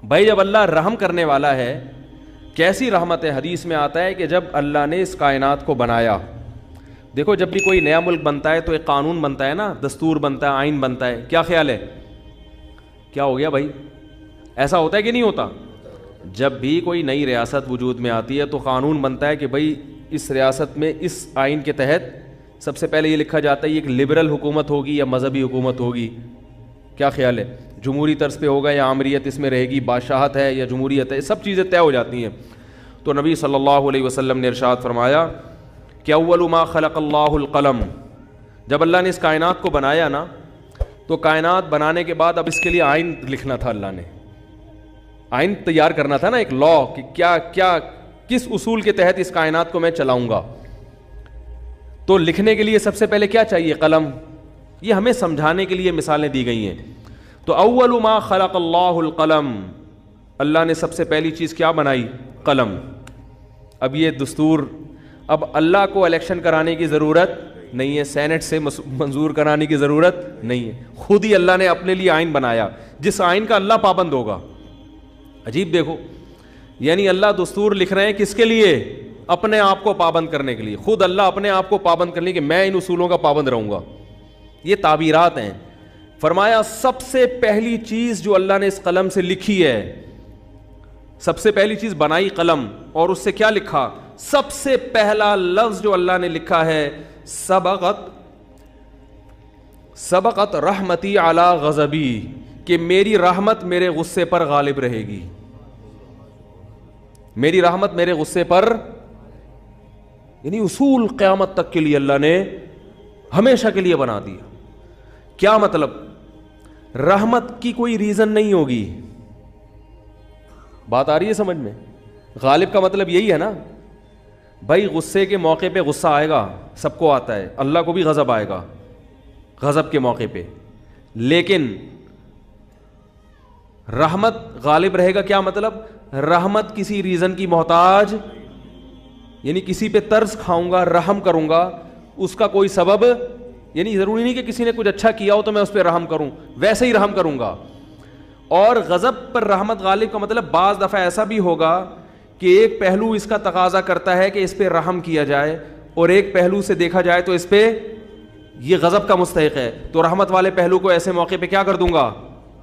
بھائی جب اللہ رحم کرنے والا ہے، کیسی رحمت ہے؟ حدیث میں آتا ہے کہ جب اللہ نے اس کائنات کو بنایا، دیکھو جب بھی کوئی نیا ملک بنتا ہے تو ایک قانون بنتا ہے نا، دستور بنتا ہے، آئین بنتا ہے، کیا خیال ہے؟ کیا ہو گیا بھائی؟ ایسا ہوتا ہے کہ نہیں ہوتا؟ جب بھی کوئی نئی ریاست وجود میں آتی ہے تو قانون بنتا ہے کہ بھائی اس ریاست میں اس آئین کے تحت سب سے پہلے یہ لکھا جاتا ہے یہ ایک لبرل حکومت ہوگی یا مذہبی حکومت ہوگی. کیا خیال ہے؟ جمہوری طرز پہ ہوگا یا آمریت اس میں رہے گی، بادشاہت ہے یا جمہوریت ہے، سب چیزیں طے ہو جاتی ہیں. تو نبی صلی اللہ علیہ وسلم نے ارشاد فرمایا کہ اول ما خلق اللہ القلم، جب اللہ نے اس کائنات کو بنایا نا تو کائنات بنانے کے بعد اب اس کے لیے آئین لکھنا تھا، اللہ نے آئین تیار کرنا تھا نا، ایک لا کہ کیا کیا کس اصول کے تحت اس کائنات کو میں چلاؤں گا. تو لکھنے کے لیے سب سے پہلے کیا چاہیے؟ قلم. یہ ہمیں سمجھانے کے لیے مثالیں دی گئی ہیں. تو اول ما خلق اللہ القلم، اللہ نے سب سے پہلی چیز کیا بنائی؟ قلم. اب یہ دستور، اب اللہ کو الیکشن کرانے کی ضرورت نہیں ہے، سینٹ سے منظور کرانے کی ضرورت نہیں ہے، خود ہی اللہ نے اپنے لیے آئین بنایا جس آئین کا اللہ پابند ہوگا. عجیب دیکھو، یعنی اللہ دستور لکھ رہے ہیں کس کے لیے؟ اپنے آپ کو پابند کرنے کے لیے. خود اللہ اپنے آپ کو پابند کرنے کے، میں ان اصولوں کا پابند رہوں گا. یہ تعبیرات ہیں. فرمایا سب سے پہلی چیز جو اللہ نے اس قلم سے لکھی ہے، سب سے پہلی چیز بنائی قلم، اور اس سے کیا لکھا؟ سب سے پہلا لفظ جو اللہ نے لکھا ہے سبقت رحمتی علی غضبی، کہ میری رحمت میرے غصے پر غالب رہے گی. میری رحمت میرے غصے پر، یعنی اصول قیامت تک کے لیے اللہ نے ہمیشہ کے لیے بنا دیا. کیا مطلب؟ رحمت کی کوئی ریزن نہیں ہوگی. بات آ رہی ہے سمجھ میں؟ غالب کا مطلب یہی ہے نا بھائی، غصے کے موقع پہ غصہ آئے گا، سب کو آتا ہے، اللہ کو بھی غضب آئے گا غضب کے موقع پہ، لیکن رحمت غالب رہے گا. کیا مطلب؟ رحمت کسی ریزن کی محتاج، یعنی کسی پہ ترس کھاؤں گا، رحم کروں گا، اس کا کوئی سبب، یعنی ضروری نہیں کہ کسی نے کچھ اچھا کیا ہو تو میں اس پہ رحم کروں، ویسے ہی رحم کروں گا. اور غضب پر رحمت غالب کا مطلب بعض دفعہ ایسا بھی ہوگا کہ ایک پہلو اس کا تقاضا کرتا ہے کہ اس پہ رحم کیا جائے، اور ایک پہلو سے دیکھا جائے تو اس پہ یہ غضب کا مستحق ہے، تو رحمت والے پہلو کو ایسے موقع پہ کیا کر دوں گا؟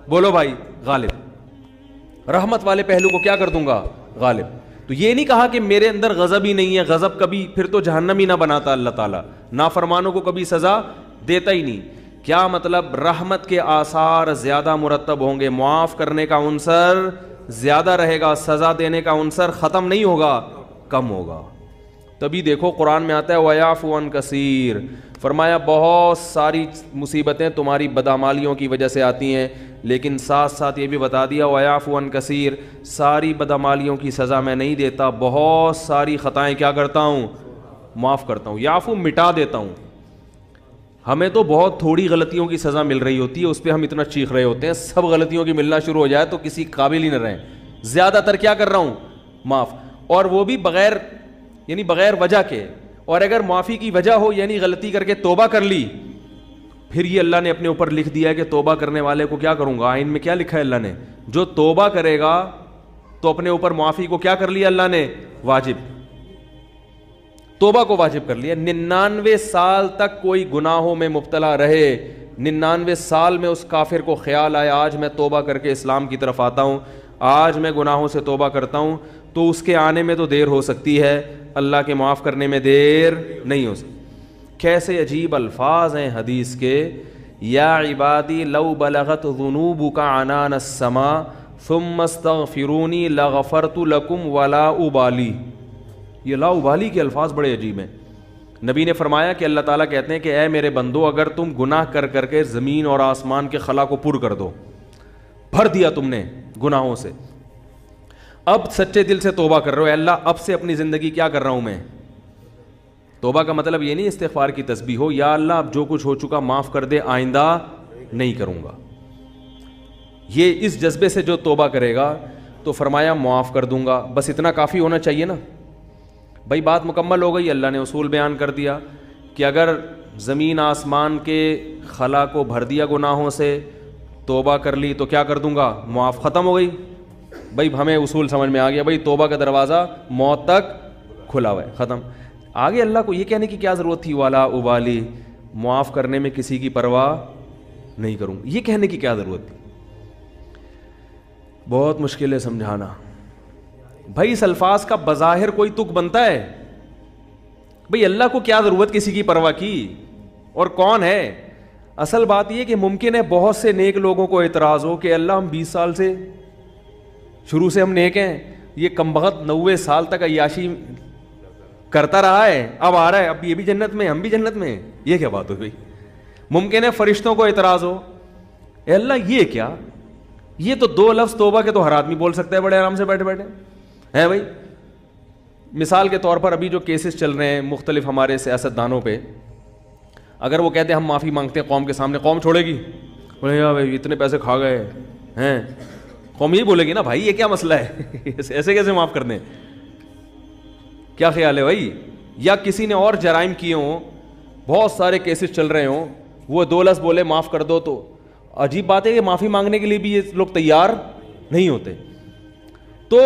بولو بھائی، غالب. رحمت والے پہلو کو کیا کر دوں گا؟ غالب. تو یہ نہیں کہا کہ میرے اندر غضب ہی نہیں ہے، غضب کبھی پھر تو جہنم ہی نہ بناتا اللہ تعالیٰ، نافرمانوں کو کبھی سزا دیتا ہی نہیں. کیا مطلب؟ رحمت کے آثار زیادہ مرتب ہوں گے، معاف کرنے کا عنصر زیادہ رہے گا، سزا دینے کا عنصر ختم نہیں ہوگا، کم ہوگا. تبھی دیکھو قرآن میں آتا ہے وَيَعْفُو عَنْ كَثِيرٍ، فرمایا بہت ساری مصیبتیں تمہاری بدعمالیوں کی وجہ سے آتی ہیں، لیکن ساتھ ساتھ یہ بھی بتا دیا وَيَعْفُو عَنْ كَثِيرٍ، ساری بدعمالیوں کی سزا میں نہیں دیتا، بہت ساری خطائیں کیا کرتا ہوں؟ معاف کرتا ہوں. یعفو مٹا دیتا ہوں. ہمیں تو بہت تھوڑی غلطیوں کی سزا مل رہی ہوتی ہے، اس پہ ہم اتنا چیخ رہے ہوتے ہیں، سب غلطیوں کی ملنا شروع ہو جائے تو کسی قابل ہی نہ رہیں. زیادہ تر کیا کر رہا ہوں؟ معاف، اور وہ بھی بغیر، یعنی بغیر وجہ کے. اور اگر معافی کی وجہ ہو، یعنی غلطی کر کے توبہ کر لی، پھر یہ اللہ نے اپنے اوپر لکھ دیا ہے کہ توبہ کرنے والے کو کیا کروں گا. آئین میں کیا لکھا ہے اللہ نے؟ جو توبہ کرے گا تو اپنے اوپر معافی کو کیا کر لیا اللہ نے؟ واجب. توبہ کو واجب کر لیا. 99 سال تک کوئی گناہوں میں مبتلا رہے، 99 سال میں اس کافر کو خیال آیا آج میں توبہ کر کے اسلام کی طرف آتا ہوں، آج میں گناہوں سے توبہ کرتا ہوں، تو اس کے آنے میں تو دیر ہو سکتی ہے، اللہ کے معاف کرنے میں دیر نہیں ہو سکتی. کیسے عجیب الفاظ ہیں حدیث کے. یا عبادی لو بلغت ذنوبک عنان السماء ثم استغفرونی لغفرت لکم ولا ابالی. یہ لا ابالی کے الفاظ بڑے عجیب ہیں. نبی نے فرمایا کہ اللہ تعالیٰ کہتے ہیں کہ اے میرے بندو، اگر تم گناہ کر کر کے زمین اور آسمان کے خلا کو پر کر دو، بھر دیا تم نے گناہوں سے، اب سچے دل سے توبہ کر رہے ہو، اے اللہ اب سے اپنی زندگی کیا کر رہا ہوں میں. توبہ کا مطلب یہ نہیں استغفار کی تسبیح ہو، یا اللہ اب جو کچھ ہو چکا معاف کر دے، آئندہ نہیں کروں گا. یہ اس جذبے سے جو توبہ کرے گا تو فرمایا معاف کر دوں گا. بس اتنا کافی ہونا چاہیے نا بھائی. بات مکمل ہو گئی. اللہ نے اصول بیان کر دیا کہ اگر زمین آسمان کے خلا کو بھر دیا گناہوں سے، توبہ کر لی تو کیا کر دوں گا؟ معاف. ختم ہو گئی. بھائی ہمیں اصول سمجھ میں آ گیا, بھائی توبہ کا دروازہ موت تک کھلا ہوا ہے, ختم. آگے اللہ کو یہ کہنے کی کیا ضرورت تھی, والا ابالی, معاف کرنے میں کسی کی پرواہ نہیں کروں, یہ کہنے کی کیا ضرورت تھی؟ بہت مشکل ہے سمجھانا. بھائی اس الفاظ کا بظاہر کوئی تک بنتا ہے؟ بھئی اللہ کو کیا ضرورت کسی کی پرواہ کی, اور کون ہے؟ اصل بات یہ کہ ممکن ہے بہت سے نیک لوگوں کو اعتراض ہو کہ اللہ ہم 20 سال سے شروع سے ہم نیک ہیں, یہ کمبخت 90 سال تک عیاشی کرتا رہا ہے, اب آ رہا ہے, اب یہ بھی جنت میں, ہم بھی جنت میں, یہ کیا بات ہو بھائی؟ ممکن ہے فرشتوں کو اعتراض ہو, اے اللہ یہ کیا, یہ تو 2 لفظ توبہ کے تو ہر آدمی بول سکتا ہے بڑے آرام سے بیٹھے بیٹھے ہیں بھائی. مثال کے طور پر ابھی جو کیسز چل رہے ہیں مختلف ہمارے سیاستدانوں پہ, اگر وہ کہتے ہیں ہم معافی مانگتے ہیں قوم کے سامنے, قوم چھوڑے گی؟ بولے گا بھائی اتنے پیسے کھا گئے ہیں, قوم یہی بولے گی نا بھائی یہ کیا مسئلہ ہے, ایسے کیسے معاف کر دیں؟ کیا خیال ہے بھائی؟ یا کسی نے اور جرائم کیے ہوں, بہت سارے کیسز چل رہے ہوں, وہ 2 لفظ بولے معاف کر دو, تو عجیب بات ہے کہ معافی مانگنے کے لیے بھی یہ لوگ تیار نہیں ہوتے. تو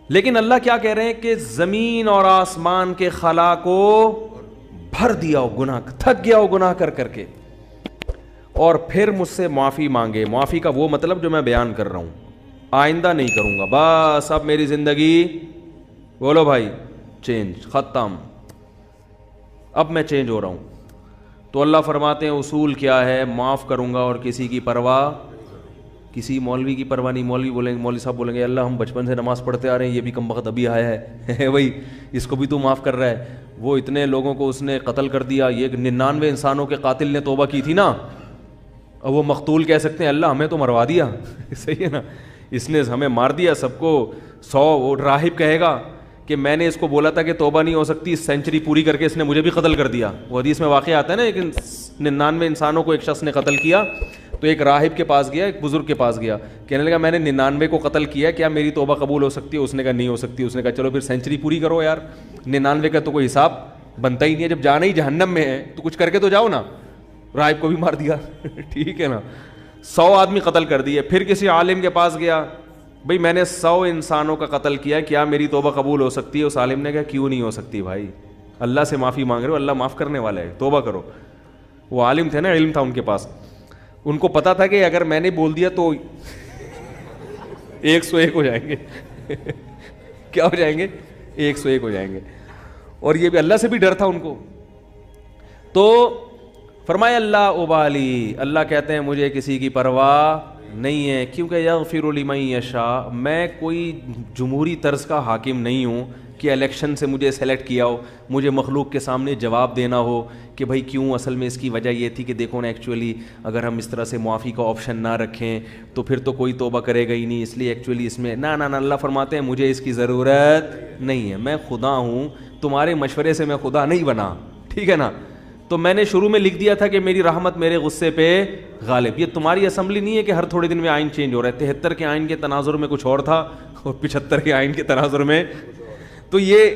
لیکن اللہ کیا کہہ رہے ہیں کہ زمین اور آسمان کے خلا کو بھر دیا ہو گناہ, تھک گیا ہو گناہ کر کر کے, اور پھر مجھ سے معافی مانگے. معافی کا وہ مطلب جو میں بیان کر رہا ہوں, آئندہ نہیں کروں گا, بس اب میری زندگی بولو بھائی چینج, ختم, اب میں چینج ہو رہا ہوں. تو اللہ فرماتے ہیں اصول کیا ہے, معاف کروں گا اور کسی کی پرواہ, کسی مولوی کی پرواہ نہیں. مولوی بولیں گے, مولوی صاحب بولیں گے اللہ ہم بچپن سے نماز پڑھتے آ رہے ہیں, یہ بھی کم وقت ابھی آیا ہے بھائی اس کو بھی تو معاف کر رہا ہے, وہ اتنے لوگوں کو اس نے قتل کر دیا, یہ 99 انسانوں کے قاتل نے توبہ کی تھی نا, اب وہ مقتول کہہ سکتے ہیں اللہ ہمیں تو مروا دیا صحیح ہے نا, اس نے ہمیں مار دیا سب کو. 100 وہ راہب کہے گا کہ میں نے اس کو بولا تھا کہ توبہ نہیں ہو سکتی, سینچری پوری کر کے اس نے مجھے بھی قتل کر دیا. وہ حدیث میں واقعہ آتا ہے نا, ایک 99 انسانوں کو ایک شخص نے قتل کیا, تو ایک راہب کے پاس گیا, ایک بزرگ کے پاس گیا, کہنے لگا میں نے 99 کو قتل کیا, کیا میری توبہ قبول ہو سکتی ہے؟ اس نے کہا نہیں ہو سکتی. اس نے کہا چلو پھر سینچری پوری کرو یار, 99 کا تو کوئی حساب بنتا ہی نہیں ہے, جب جانا ہی جہنم میں ہے تو کچھ کر کے تو جاؤ نا. راہب کو بھی مار دیا ٹھیک ہے نا, 100 آدمی قتل کر دیے. پھر کسی عالم کے پاس گیا, بھئی میں نے 100 انسانوں کا قتل کیا, کیا میری توبہ قبول ہو سکتی ہے؟ اس عالم نے کہا کیوں نہیں ہو سکتی بھائی, اللہ سے معافی مانگ رہے ہو, اللہ معاف کرنے والا ہے, توبہ کرو. وہ عالم تھے نا, علم تھا ان کے پاس, ان کو پتا تھا کہ اگر میں نے بول دیا تو 101 ہو جائیں گے کیا ہو جائیں گے؟ 101 ہو جائیں گے. اور یہ بھی اللہ سے بھی ڈر تھا ان کو. تو فرمایا اللہ ابالی, اللہ کہتے ہیں مجھے کسی کی پرواہ نہیں ہے, کیونکہ یغفر لمن یشاء, میں کوئی جمہوری طرز کا حاکم نہیں ہوں کہ الیکشن سے مجھے سلیکٹ کیا ہو, مجھے مخلوق کے سامنے جواب دینا ہو کہ بھائی کیوں, اصل میں اس کی وجہ یہ تھی کہ دیکھو نا ایکچولی اگر ہم اس طرح سے معافی کا آپشن نہ رکھیں تو پھر تو کوئی توبہ کرے گا ہی نہیں, اس لیے ایکچولی اس میں نہ اللہ فرماتے ہیں مجھے اس کی ضرورت نہیں ہے, میں خدا ہوں, تمہارے مشورے سے میں خدا نہیں بنا, ٹھیک ہے نا. تو میں نے شروع میں لکھ دیا تھا کہ میری رحمت میرے غصے پہ غالب. یہ تمہاری اسمبلی نہیں ہے کہ ہر تھوڑے دن میں آئین چینج ہو رہا ہے. 73 کے آئین کے تناظر میں کچھ اور تھا اور 75 کے آئین کے تناظر میں, تو یہ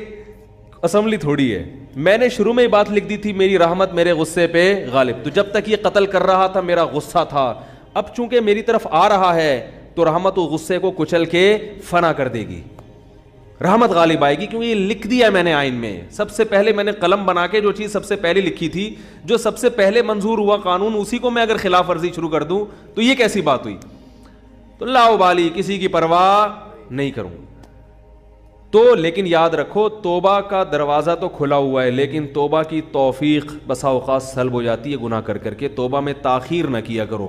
اسمبلی تھوڑی ہے. میں نے شروع میں یہ بات لکھ دی تھی میری رحمت میرے غصے پہ غالب. تو جب تک یہ قتل کر رہا تھا میرا غصہ تھا, اب چونکہ میری طرف آ رہا ہے تو رحمت و غصے کو کچل کے فنا کر دے گی, رحمت غالب آئے گی, کیونکہ یہ لکھ دیا ہے میں نے آئین میں. سب سے پہلے میں نے قلم بنا کے جو چیز سب سے پہلے لکھی تھی, جو سب سے پہلے منظور ہوا قانون, اسی کو میں اگر خلاف ورزی شروع کر دوں تو یہ کیسی بات ہوئی؟ تو لا ابالی, کسی کی پرواہ نہیں کروں. تو لیکن یاد رکھو توبہ کا دروازہ تو کھلا ہوا ہے, لیکن توبہ کی توفیق بسا اوقات سلب ہو جاتی ہے گناہ کر کر کے. توبہ میں تاخیر نہ کیا کرو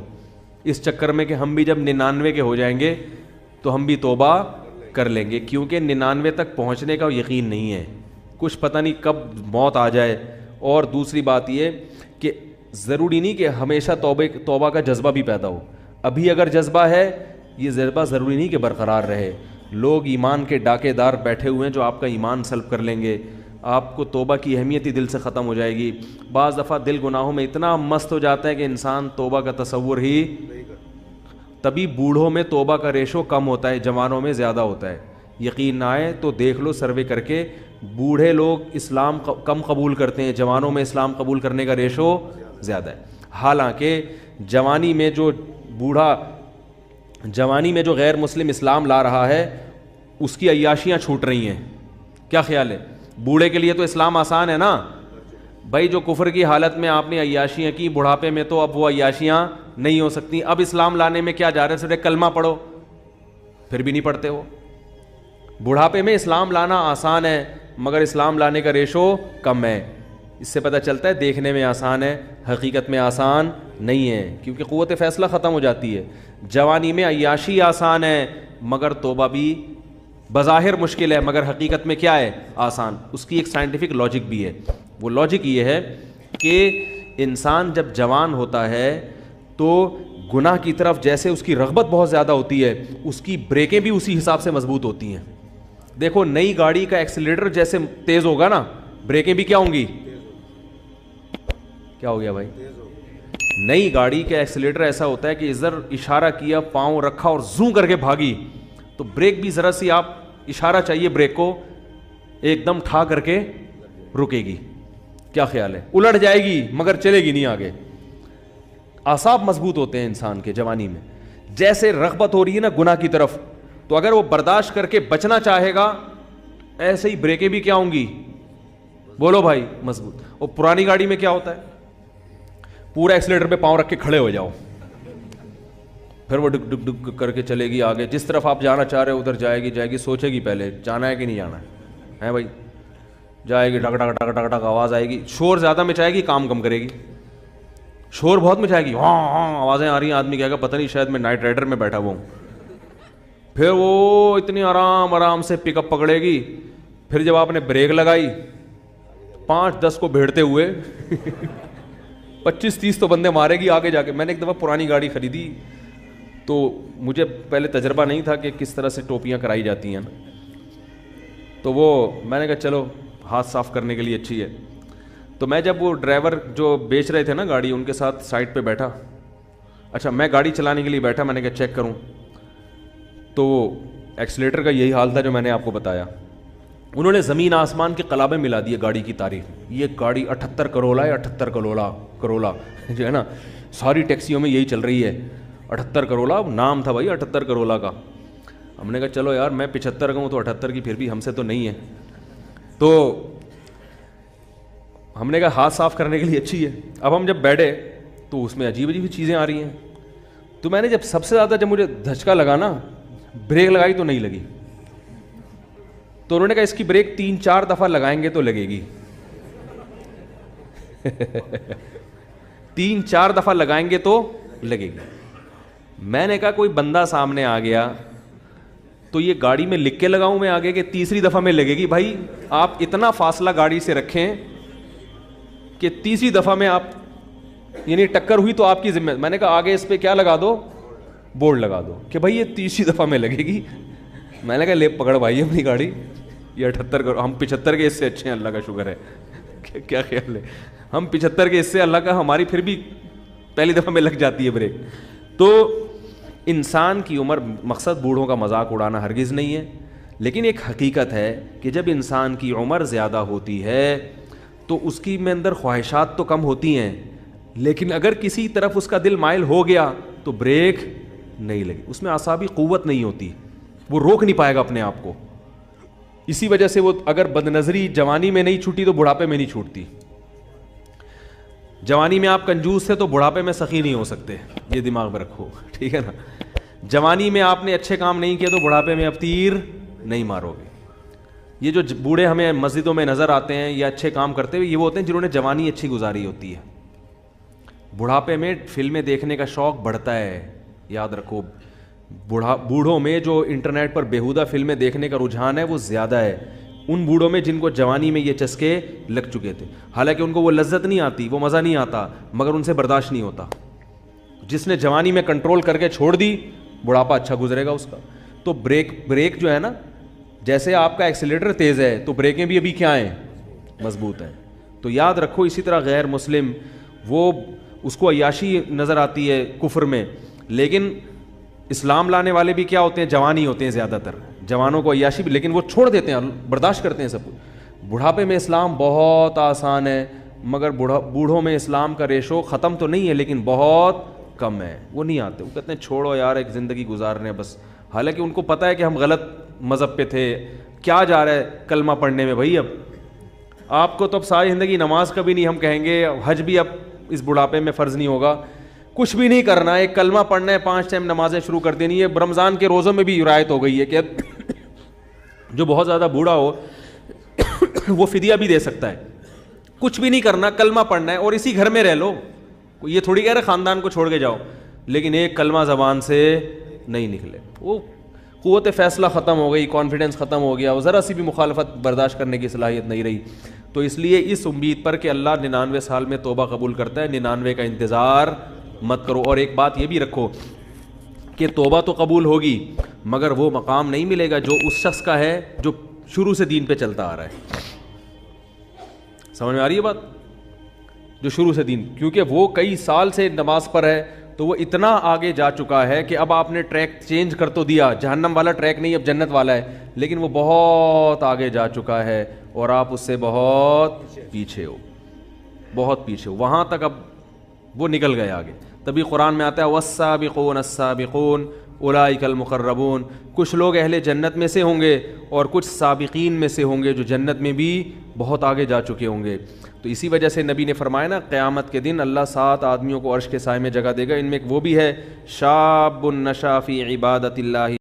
اس چکر میں کہ ہم بھی جب 99 کے ہو جائیں گے تو ہم بھی توبہ کر لیں گے, کیونکہ 99 تک پہنچنے کا یقین نہیں ہے, کچھ پتہ نہیں کب موت آ جائے. اور دوسری بات یہ کہ ضروری نہیں کہ ہمیشہ توبہ کا جذبہ بھی پیدا ہو. ابھی اگر جذبہ ہے, یہ جذبہ ضروری نہیں کہ برقرار رہے. لوگ ایمان کے ڈاکے دار بیٹھے ہوئے ہیں جو آپ کا ایمان سلب کر لیں گے, آپ کو توبہ کی اہمیت ہی دل سے ختم ہو جائے گی. بعض دفعہ دل گناہوں میں اتنا مست ہو جاتا ہے کہ انسان توبہ کا تصور ہی, تبھی بوڑھوں میں توبہ کا ریشو کم ہوتا ہے, جوانوں میں زیادہ ہوتا ہے. یقین نہ آئے تو دیکھ لو سروے کر کے, بوڑھے لوگ اسلام کم قبول کرتے ہیں, جوانوں میں اسلام قبول کرنے کا ریشو زیادہ ہے. حالانکہ جوانی میں جو بوڑھا جوانی میں جو غیر مسلم اسلام لا رہا ہے اس کی عیاشیاں چھوٹ رہی ہیں. کیا خیال ہے؟ بوڑھے کے لیے تو اسلام آسان ہے نا بھائی. جو کفر کی حالت میں آپ نے عیاشیاں کی, بڑھاپے میں تو اب وہ عیاشیاں نہیں ہو سکتی. اب اسلام لانے میں کیا جا رہا ہے؟ صرف کلمہ پڑھو, پھر بھی نہیں پڑھتے ہو. بڑھاپے میں اسلام لانا آسان ہے مگر اسلام لانے کا ریشو کم ہے. اس سے پتہ چلتا ہے دیکھنے میں آسان ہے, حقیقت میں آسان نہیں ہے, کیونکہ قوت فیصلہ ختم ہو جاتی ہے. جوانی میں عیاشی آسان ہے مگر توبہ بھی بظاہر مشکل ہے, مگر حقیقت میں کیا ہے؟ آسان. اس کی ایک سائنٹیفک لاجک بھی ہے. وہ لاجک یہ ہے کہ انسان جب جوان ہوتا ہے تو گناہ کی طرف جیسے اس کی رغبت بہت زیادہ ہوتی ہے, اس کی بریکیں بھی اسی حساب سے مضبوط ہوتی ہیں. دیکھو نئی گاڑی کا ایکسیلیٹر جیسے تیز ہوگا نا, بریکیں بھی کیا ہوں گی؟ کیا ہو گیا بھائی؟ نئی گاڑی کا ایکسیلیٹر ایسا ہوتا ہے کہ ادھر اشارہ کیا, پاؤں رکھا اور زوں کر کے بھاگی تو بریک بھی ذرا سی آپ اشارہ چاہیے بریک کو, ایک دم ٹھا کر کے رکے گی. کیا خیال ہے؟ الٹ جائے گی مگر چلے گی نہیں آگے. اعصاب مضبوط ہوتے ہیں انسان کے جوانی میں. جیسے رغبت ہو رہی ہے نا گناہ کی طرف, تو اگر وہ برداشت کر کے بچنا چاہے گا ایسے ہی بریکیں بھی کیا ہوں گی؟ بولو بھائی, مضبوط. اور پرانی گاڑی میں کیا ہوتا ہے؟ پورا ایکسیلیٹر پہ پاؤں رکھ کے کھڑے ہو جاؤ, پھر وہ ڈک ڈک ڈک کر کے چلے گی آگے. جس طرف آپ جانا چاہ رہے ہو ادھر جائے گی, سوچے گی پہلے جانا ہے کہ نہیں جانا ہے بھائی. جائے گی, ڈک ڈک ڈک ڈک ڈک آواز آئے گی, شور زیادہ مچائے گی, کام کم کرے گی. شور بہت مچائے گی, ہاں ہاں آوازیں آ رہی ہیں, آدمی کہے گا پتہ نہیں شاید میں نائٹ رائڈر میں بیٹھا ہوا ہوں. پھر وہ اتنی آرام سے پک اپ پکڑے گی. پھر جب آپ نے بریک لگائی 5-10 کو بھیڑتے ہوئے 25-30 تو بندے مارے گی آگے جا کے. میں نے ایک دفعہ پرانی گاڑی خریدی تو مجھے پہلے تجربہ نہیں تھا کہ کس طرح سے ٹوپیاں کرائی جاتی ہیں, تو وہ میں نے کہا چلو ہاتھ صاف کرنے کے لیے اچھی ہے. تو میں جب وہ ڈرائیور جو بیچ رہے تھے نا گاڑی, ان کے ساتھ سائڈ پہ بیٹھا. اچھا میں گاڑی چلانے کے لیے بیٹھا, میں نے کہا چیک کروں, تو ایکسیلیٹر کا یہی حال تھا جو میں نے آپ کو بتایا. انہوں نے زمین آسمان کے قلابیں ملا دیے گاڑی کی تعریف. یہ گاڑی 78 کروڑا ہے, 78 کروڑا جو ہے نا, ساری ٹیکسیوں میں یہی چل رہی ہے 78 کروڑا, نام تھا بھائی 78 کروڑا کا. ہم نے کہا چلو یار میں 75 کا ہوں تو 78 کی پھر بھی ہم سے تو نہیں ہے. تو ہم نے کہا ہاتھ صاف کرنے کے لیے اچھی ہے. اب ہم جب بیٹھے تو اس میں عجیب عجیب چیزیں آ رہی ہیں. تو میں نے جب سب سے زیادہ جب مجھے دھچکا لگا نا, بریک لگائی تو نہیں لگی. تو انہوں نے کہا اس کی بریک 3-4 دفعہ لگائیں گے تو لگے گی. 3-4 دفعہ لگائیں گے تو لگے گی. میں نے کہا کوئی بندہ سامنے آ گیا تو یہ گاڑی میں لکھ کے لگاؤں میں آگے کہ تیسری دفعہ میں لگے گی. بھائی آپ اتنا فاصلہ گاڑی سے رکھیں کہ تیسری دفعہ میں آپ یعنی ٹکر ہوئی تو آپ کی ذمہ. میں نے کہا آگے اس پہ کیا لگا دو, بورڈ لگا دو کہ بھائی یہ تیسری دفعہ میں لگے گی. میں نے کہا لے پکڑ بھائی اپنی گاڑی, یہ 78 ہم 75 کے اس سے اچھے ہیں, اللہ کا شکر ہے. کیا خیال ہے؟ ہم 75 کے اس سے, اللہ کا, ہماری پھر بھی پہلی دفعہ میں لگ جاتی ہے بریک. تو انسان کی عمر, مقصد بوڑھوں کا مذاق اڑانا ہرگز نہیں ہے, لیکن ایک حقیقت ہے کہ جب انسان کی عمر زیادہ ہوتی ہے تو اس کی میں اندر خواہشات تو کم ہوتی ہیں, لیکن اگر کسی طرف اس کا دل مائل ہو گیا تو بریک نہیں لگی. اس میں اعصابی قوت نہیں ہوتی, وہ روک نہیں پائے گا اپنے آپ کو. اسی وجہ سے وہ اگر بد نظری جوانی میں نہیں چھوٹی تو بڑھاپے میں نہیں چھوٹتی. جوانی میں آپ کنجوس تھے تو بڑھاپے میں سخی نہیں ہو سکتے, یہ دماغ میں رکھو, ٹھیک ہے نا. جوانی میں آپ نے اچھے کام نہیں کیے تو بڑھاپے میں اب تیر نہیں مارو گے. یہ جو بوڑھے ہمیں مسجدوں میں نظر آتے ہیں یا اچھے کام کرتے ہوئے, یہ وہ ہوتے ہیں جنہوں نے جوانی اچھی گزاری ہوتی ہے. بڑھاپے میں فلمیں دیکھنے کا شوق بڑھتا ہے, یاد رکھو. بوڑھوں میں جو انٹرنیٹ پر بیہودہ فلمیں دیکھنے کا رجحان ہے وہ زیادہ ہے ان بوڑھوں میں جن کو جوانی میں یہ چسکے لگ چکے تھے. حالانکہ ان کو وہ لذت نہیں آتی, وہ مزہ نہیں آتا, مگر ان سے برداشت نہیں ہوتا. جس نے جوانی میں کنٹرول کر کے چھوڑ دی, بڑھاپا اچھا گزرے گا اس کا. تو بریک جو ہے نا, جیسے آپ کا ایکسیلیٹر تیز ہے تو بریکیں بھی ابھی کیا ہیں, مضبوط ہیں. تو یاد رکھو, اسی طرح غیر مسلم وہ اس کو عیاشی نظر آتی ہے کفر میں, لیکن اسلام لانے والے بھی کیا ہوتے ہیں, جوانی ہوتے ہیں زیادہ تر. جوانوں کو عیاشی بھی, لیکن وہ چھوڑ دیتے ہیں, برداشت کرتے ہیں سب کچھ. بڑھاپے میں اسلام بہت آسان ہے, مگر بوڑھوں میں اسلام کا ریشو ختم تو نہیں ہے لیکن بہت کم ہے، وہ نہیں آتے. وہ کہتے ہیں چھوڑو یار ایک زندگی گزارنے بس. حالانکہ ان کو پتہ ہے کہ ہم غلط مذہب پہ تھے. کیا جا رہا ہے کلمہ پڑھنے میں بھائی؟ اب آپ کو تو اب ساری زندگی نماز کا بھی نہیں ہم کہیں گے, حج بھی اب اس بڑھاپے میں فرض نہیں ہوگا, کچھ بھی نہیں کرنا ہے, ایک کلمہ پڑھنا ہے, 5 ٹائم نمازیں شروع کر دینی ہے. رمضان کے روزوں میں بھی رعایت ہو گئی ہے کہ جو بہت زیادہ بوڑھا ہو وہ فدیہ بھی دے سکتا ہے. کچھ بھی نہیں کرنا, کلمہ پڑھنا ہے اور اسی گھر میں رہ لو. یہ تھوڑی کہہ رہے خاندان کو چھوڑ کے جاؤ, لیکن ایک کلمہ زبان سے نہیں نکلے. وہ قوت فیصلہ ختم ہو گئی, کانفیڈنس ختم ہو گیا, وہ ذرا سی بھی مخالفت برداشت کرنے کی صلاحیت نہیں رہی. تو اس لیے اس امید پر کہ اللہ 99 سال میں توبہ قبول کرتا ہے, 99 کا انتظار مت کرو. اور ایک بات یہ بھی رکھو کہ توبہ تو قبول ہوگی مگر وہ مقام نہیں ملے گا جو اس شخص کا ہے جو شروع سے دین پہ چلتا آ رہا ہے. سمجھ میں آ رہی ہے بات؟ جو شروع سے دین, کیونکہ وہ کئی سال سے نماز پر ہے تو وہ اتنا آگے جا چکا ہے کہ اب آپ نے ٹریک چینج کر تو دیا, جہنم والا ٹریک نہیں اب جنت والا ہے, لیکن وہ بہت آگے جا چکا ہے اور آپ اس سے بہت پیچھے ہو, بہت پیچھے ہو. وہاں تک اب وہ نکل گئے آگے. تبھی قرآن میں آتا ہے والسابقون السابقون اولئک المقربون. کچھ لوگ اہل جنت میں سے ہوں گے اور کچھ سابقین میں سے ہوں گے جو جنت میں بھی بہت آگے جا چکے ہوں گے. تو اسی وجہ سے نبی نے فرمایا نا, قیامت کے دن اللہ 7 آدمیوں کو عرش کے سائے میں جگہ دے گا. ان میں ایک وہ بھی ہے شاب نشا فی عبادت اللہ